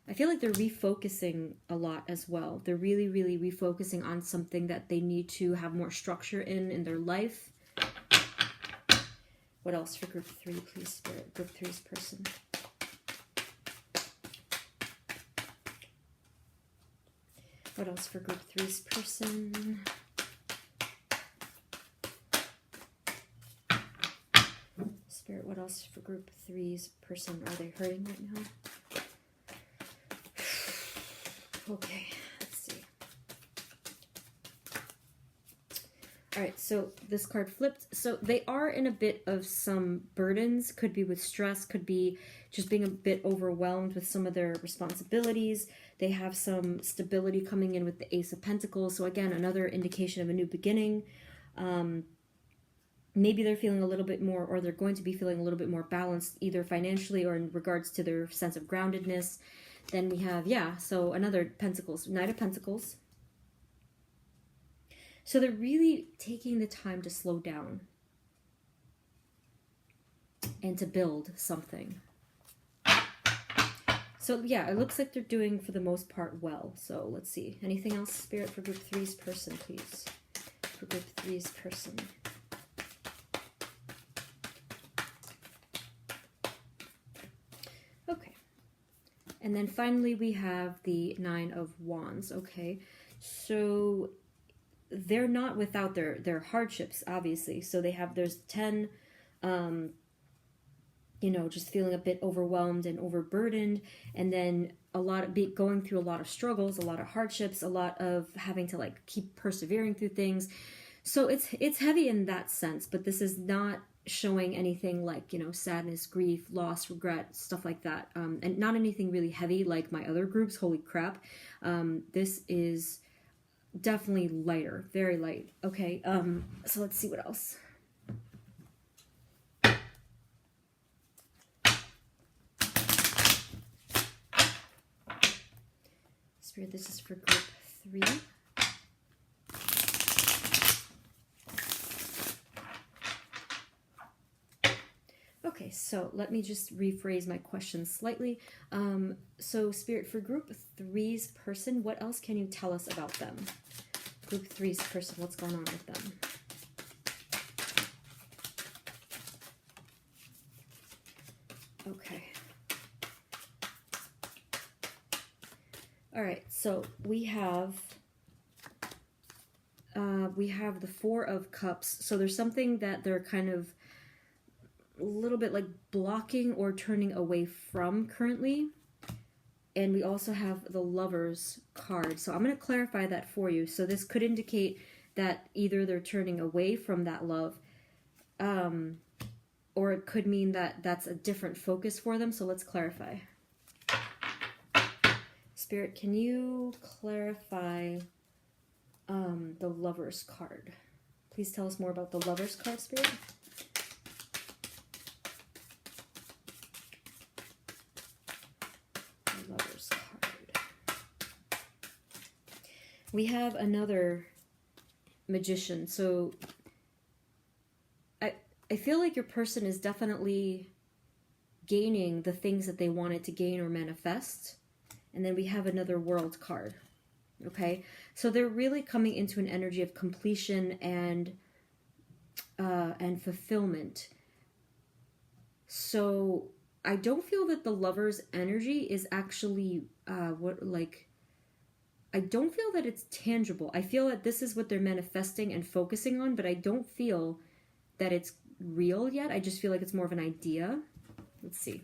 I feel like they're refocusing a lot as well. They're really, really refocusing on something that they need to have more structure in their life. What else for group 3, please, Spirit? Group 3's person. What else for group 3's person? Spirit, what else for group 3's person? Are they hurting right now? Okay, let's see. All right, so this card flipped. So they are in a bit of some burdens. Could be with stress, could be just being a bit overwhelmed with some of their responsibilities. They have some stability coming in with the Ace of Pentacles. So again, another indication of a new beginning. Maybe they're feeling a little bit more, or they're going to be feeling a little bit more balanced, either financially or in regards to their sense of groundedness. Then we have, so another Pentacles, Knight of Pentacles. So they're really taking the time to slow down and to build something. So yeah, it looks like they're doing, for the most part, well. So let's see. Anything else, Spirit, for group 3's person, please? For group 3's person. Okay. And then finally we have the 9 of Wands. Okay. So they're not without their hardships, obviously. So they have, there's 10, just feeling a bit overwhelmed and overburdened, and then a lot of going through a lot of struggles, a lot of hardships, a lot of having to like keep persevering through things. So it's heavy in that sense, but this is not showing anything like, sadness, grief, loss, regret, stuff like that. And not anything really heavy like my other groups. Holy crap. This is definitely lighter, very light. Okay. So let's see what else. Spirit, this is for group 3. Okay, so let me just rephrase my question slightly. So Spirit, for group 3's person, what else can you tell us about them? Group 3's person, what's going on with them? Okay. All right, so we have the 4 of Cups. So there's something that they're kind of a little bit like blocking or turning away from currently. And we also have the Lovers card. So I'm going to clarify that for you. So this could indicate that either they're turning away from that love, or it could mean that that's a different focus for them. So let's clarify. Spirit, can you clarify the Lovers card? Please tell us more about the Lovers card, Spirit. The Lovers card. We have another Magician. So I feel like your person is definitely gaining the things that they wanted to gain or manifest. And then we have another World card. Okay, so they're really coming into an energy of completion and fulfillment. So I don't feel that the Lover's energy is actually I don't feel that it's tangible. I feel that this is what they're manifesting and focusing on, but I don't feel that it's real yet. I just feel like it's more of an idea. Let's see.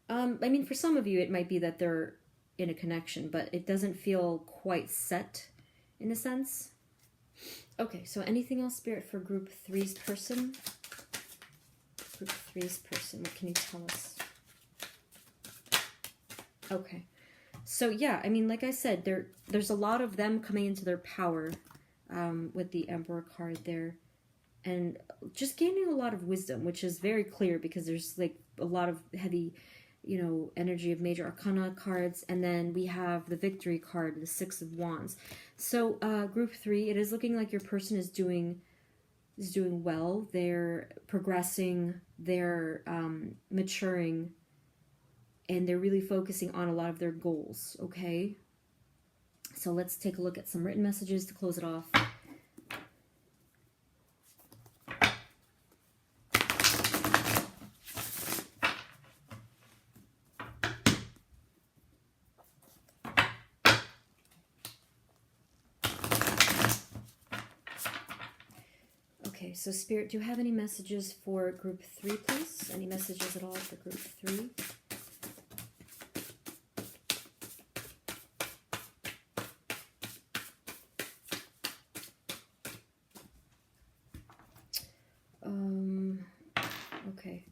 I mean, for some of you, it might be that they're in a connection, but it doesn't feel quite set in a sense. Okay, so anything else, Spirit, for group 3's person? Group 3's person, what can you tell us? Okay, so yeah, I mean, like I said, there's a lot of them coming into their power with the Emperor card there, and just gaining a lot of wisdom, which is very clear because there's like a lot of heavy, energy of major arcana cards, and then we have the Victory card, the 6 of Wands. So group 3, it is looking like your person is doing well. They're progressing, they're maturing, and they're really focusing on a lot of their goals, okay? So let's take a look at some written messages to close it off. Okay, so Spirit, do you have any messages for group 3, please? Any messages at all for group 3? Okay.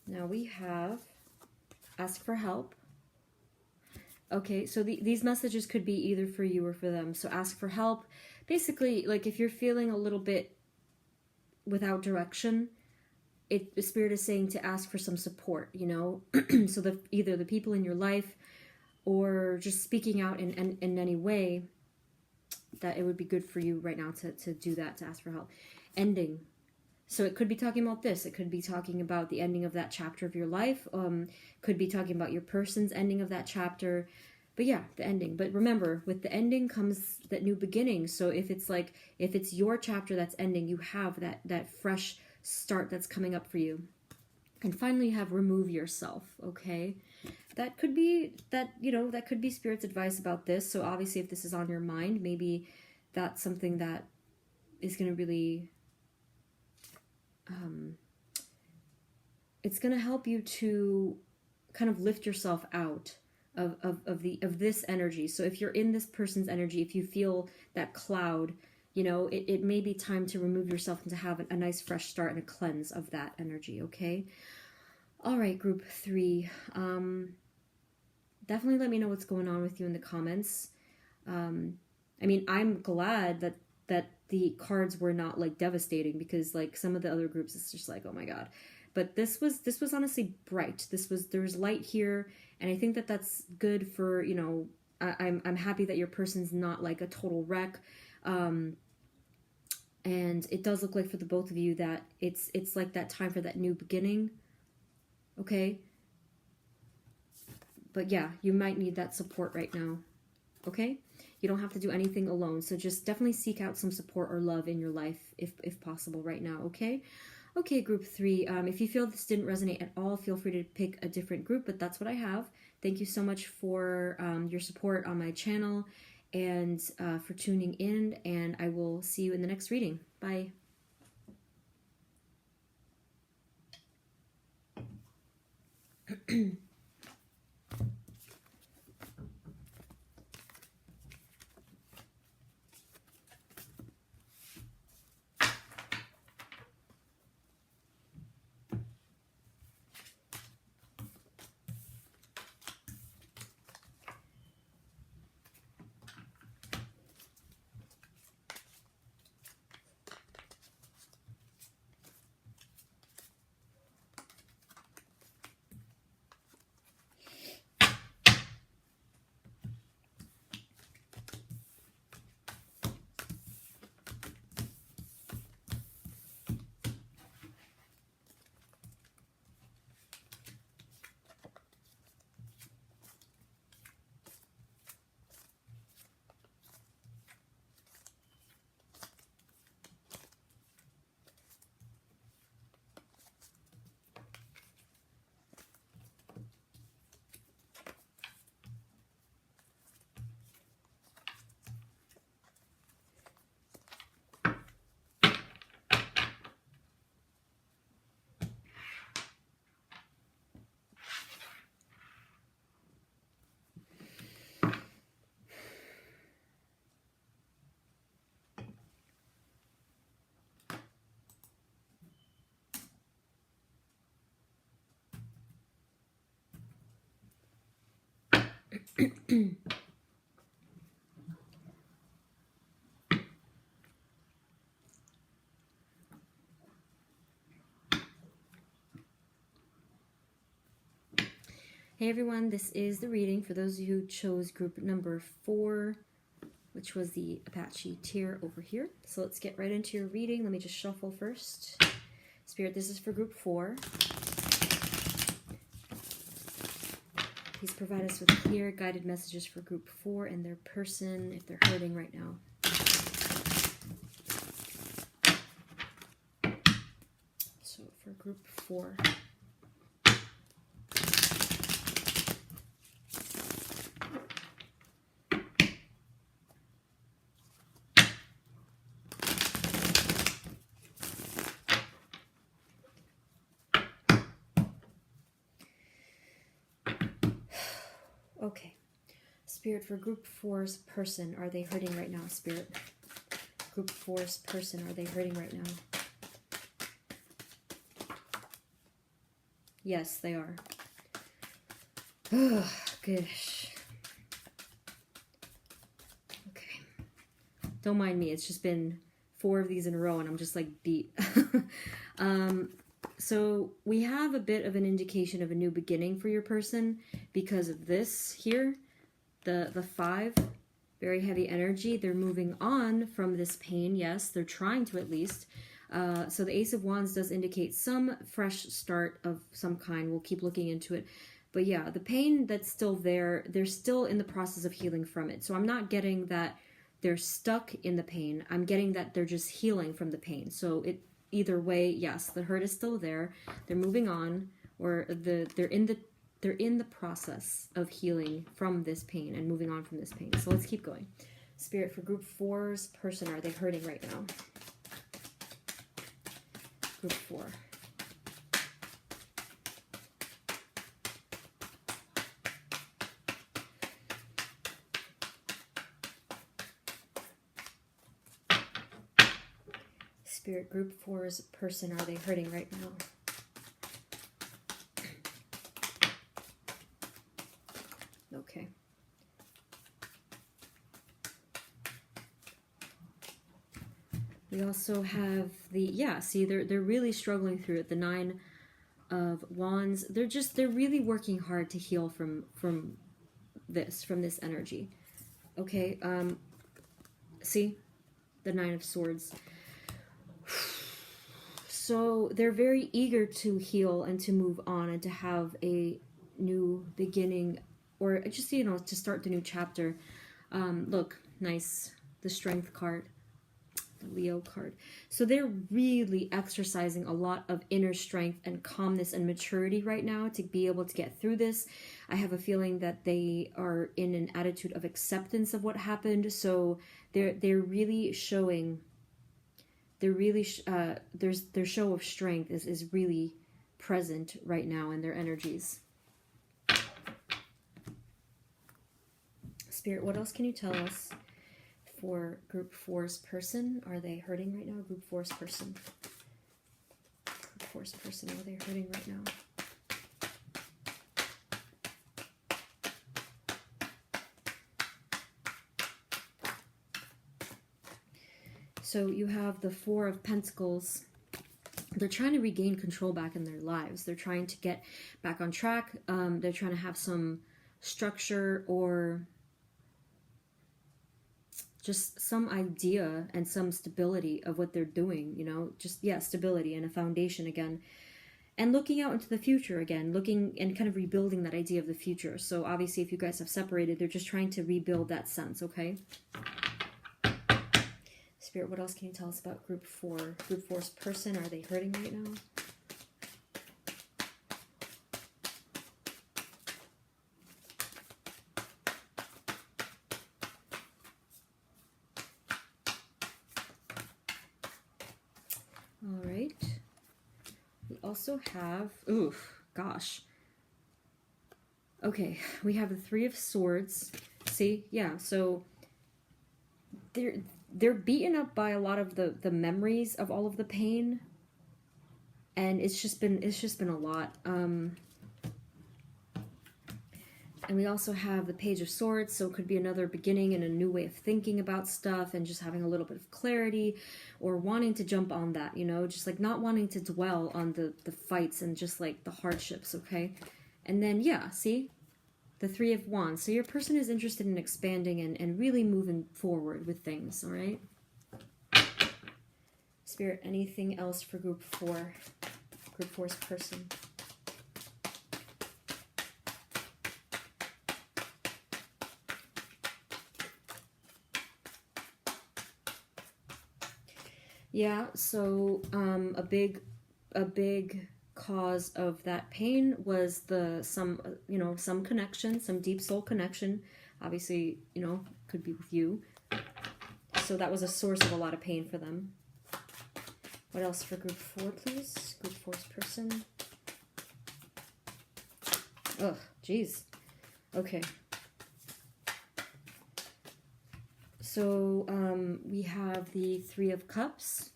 Now we have ask for help. Okay, so these messages could be either for you or for them. So ask for help. Basically, like if you're feeling a little bit without direction, the Spirit is saying to ask for some support, you know? So either the people in your life or just speaking out in any way that it would be good for you right now to do that, to ask for help. Ending. So it could be talking about this. It could be talking about the ending of that chapter of your life. Could be talking about your person's ending of that chapter. But yeah, the ending. But remember, with the ending comes that new beginning. So if it's your chapter that's ending, you have that fresh start that's coming up for you. And finally, you have remove yourself, okay? That could be Spirit's advice about this. So obviously, if this is on your mind, maybe that's something that is going to really... it's going to help you to kind of lift yourself out of this energy. So if you're in this person's energy, if you feel that cloud, you know, it may be time to remove yourself and to have a nice fresh start and a cleanse of that energy, okay? All right, group 3. Definitely let me know what's going on with you in the comments. I mean, I'm glad that the cards were not like devastating, because like some of the other groups, it's just like, oh my God. But this was honestly bright. There's light here, and I think that's good for, you know, I'm happy that your person's not like a total wreck. And it does look like for the both of you that it's like that time for that new beginning. Okay? But yeah, you might need that support right now. Okay? You don't have to do anything alone. So just definitely seek out some support or love in your life if possible right now, okay? Okay, group 3. If you feel this didn't resonate at all, feel free to pick a different group, but that's what I have. Thank you so much for your support on my channel and for tuning in, and I will see you in the next reading. Bye. Hey everyone, this is the reading for those of you who chose group number 4, which was the Apache tier over here. So let's get right into your reading. Let me just shuffle first. Spirit, this is for group 4. Please provide us with clear, guided messages for group 4 and their person if they're hurting right now. So for group 4. Okay. Spirit, for group 4's person, are they hurting right now? Spirit, group 4's person, are they hurting right now? Yes, they are. Oh, gosh. Okay. Don't mind me. It's just been 4 of these in a row and I'm just like beat. So we have a bit of an indication of a new beginning for your person because of this here. The 5, very heavy energy. They're moving on from this pain. Yes, they're trying to at least. So the Ace of Wands does indicate some fresh start of some kind. We'll keep looking into it. But yeah, the pain that's still there, they're still in the process of healing from it. So I'm not getting that they're stuck in the pain. I'm getting that they're just healing from the pain. So either way, yes, the hurt is still there. They're moving on, or they're in the process of healing from this pain and moving on from this pain. So let's keep going. Spirit, for group 4's person, are they hurting right now? Group 4. Spirit, group 4's person, are they hurting right now? Okay. We also have see, they're really struggling through it. The 9 of Wands. They're really working hard to heal from this energy. Okay, see? The 9 of Swords. So they're very eager to heal and to move on and to have a new beginning, or just, to start the new chapter. Look, nice. The Strength card. The Leo card. So they're really exercising a lot of inner strength and calmness and maturity right now to be able to get through this. I have a feeling that they are in an attitude of acceptance of what happened. So they're really showing... their show of strength is really present right now in their energies. Spirit, what else can you tell us for group 4's person? Are they hurting right now? Group 4's person. Group 4's person, are they hurting right now? So you have the 4 of Pentacles. They're trying to regain control back in their lives. They're trying to get back on track. They're trying to have some structure or just some idea and some stability of what they're doing, stability and a foundation again. And looking out into the future again, looking and kind of rebuilding that idea of the future. So obviously if you guys have separated, they're just trying to rebuild that sense, okay? Spirit, what else can you tell us about group 4? Group 4's person, are they hurting right now? All right. We also have, okay, we have the 3 of Swords. See, yeah, so they're beaten up by a lot of the memories of all of the pain, and it's just been a lot. And we also have the Page of Swords, so it could be another beginning and a new way of thinking about stuff and just having a little bit of clarity or wanting to jump on that, just like not wanting to dwell on the fights and just like the hardships, okay? And then, yeah, see? The 3 of Wands. So your person is interested in expanding and really moving forward with things, all right? Spirit, anything else for group 4? Group 4's person. Yeah, so a big cause of that pain was some connection, some deep soul connection. Obviously, could be with you. So that was a source of a lot of pain for them. What else for group 4, please? Group 4's person. Ugh, jeez. Okay. So we have the 3 of Cups.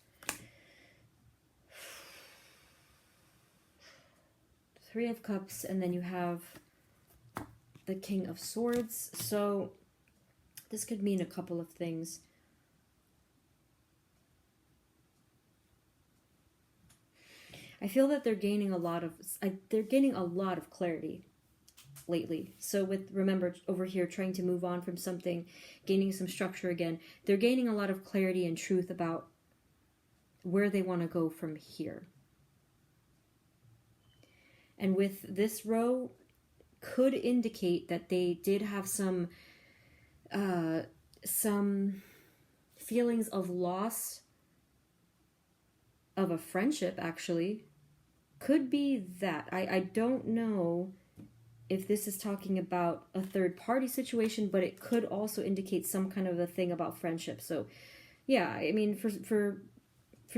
3 of Cups, and then you have the King of Swords. So this could mean a couple of things. I feel that they're gaining a lot of clarity lately. So remember over here, trying to move on from something, gaining some structure again, they're gaining a lot of clarity and truth about where they want to go from here. And with this row, could indicate that they did have some feelings of loss of a friendship, actually. Could be that. I don't know if this is talking about a third party situation, but it could also indicate some kind of a thing about friendship. So yeah, I mean, for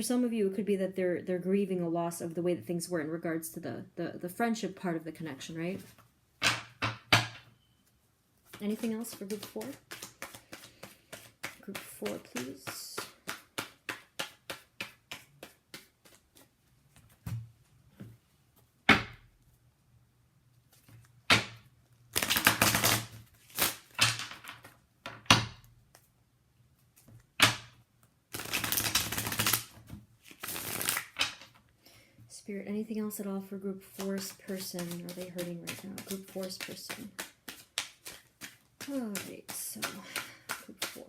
some of you, it could be that they're grieving a loss of the way that things were in regards to the friendship part of the connection, right? Anything else for group 4? Group 4, please. Spirit, anything else at all for group 4's person? Are they hurting right now? Group 4's person. Alright, so group 4.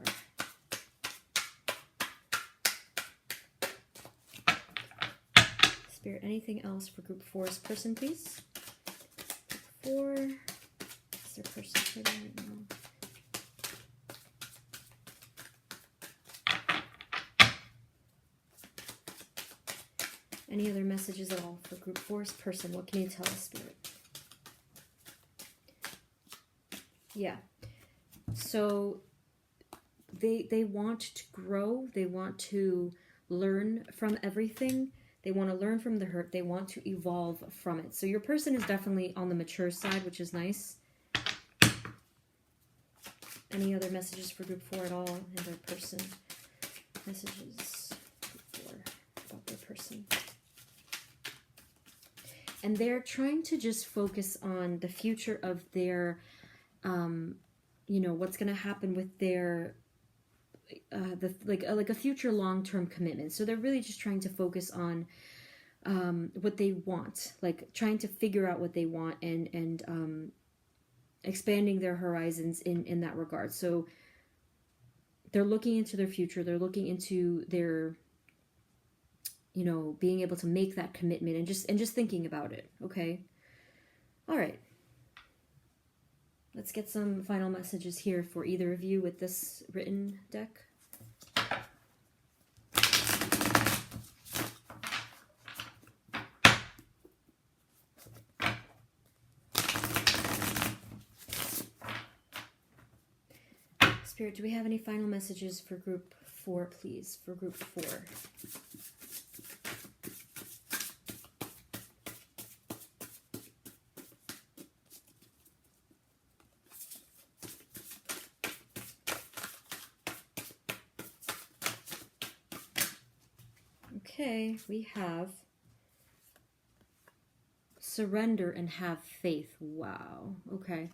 Spirit, anything else for group 4's person, please? Group 4. Is their person hurting right now? Any other messages at all for group 4's person? What can you tell us, Spirit? Yeah. So they want to grow. They want to learn from everything. They want to learn from the hurt. They want to evolve from it. So your person is definitely on the mature side, which is nice. Any other messages for group 4 at all? And their person. Messages group 4 about their person. And they're trying to just focus on the future of their, what's going to happen with their, like a future long-term commitment. So they're really just trying to focus on what they want, like trying to figure out what they want and expanding their horizons in that regard. So they're looking into their future. They're looking into their, being able to make that commitment and just thinking about it. Okay. All right. Let's get some final messages here for either of you with this written deck. Spirit, do we have any final messages for group 4, please? For group 4. Okay, we have surrender and have faith. Wow. Okay.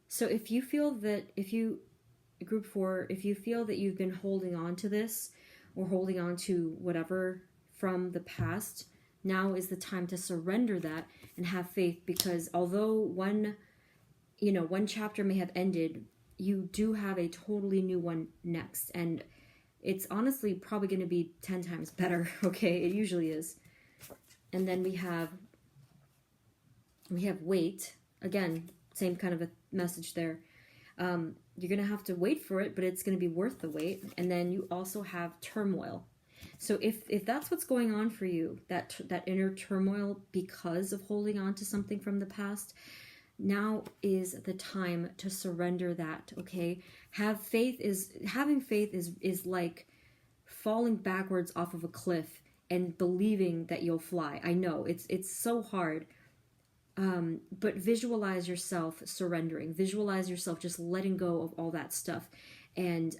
So if you feel that, group 4, if you feel that you've been holding on to this or holding on to whatever from the past, now is the time to surrender that and have faith, because although one chapter may have ended, you do have a totally new one next. And it's honestly probably going to be 10 times better, okay? It usually is. And then we have wait. Again, same kind of a message there. You're going to have to wait for it, but it's going to be worth the wait. And then you also have turmoil. So if that's what's going on for you, that inner turmoil because of holding on to something from the past, now is the time to surrender that, okay? Having faith is like falling backwards off of a cliff and believing that you'll fly. I know it's so hard. But visualize yourself surrendering. Visualize yourself just letting go of all that stuff and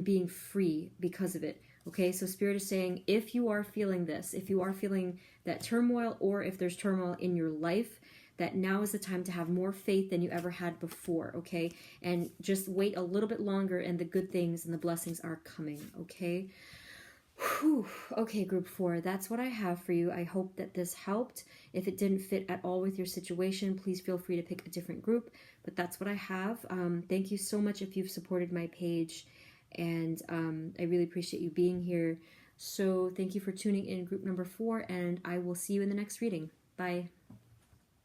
being free because of it. Okay, so Spirit is saying, if you are feeling this, if you are feeling that turmoil, or if there's turmoil in your life, that now is the time to have more faith than you ever had before, okay? And just wait a little bit longer, and the good things and the blessings are coming, okay? Whew. Okay, group 4, that's what I have for you. I hope that this helped. If it didn't fit at all with your situation, please feel free to pick a different group, but that's what I have. Thank you so much if you've supported my page, and I really appreciate you being here. So thank you for tuning in, group number 4, and I will see you in the next reading. Bye.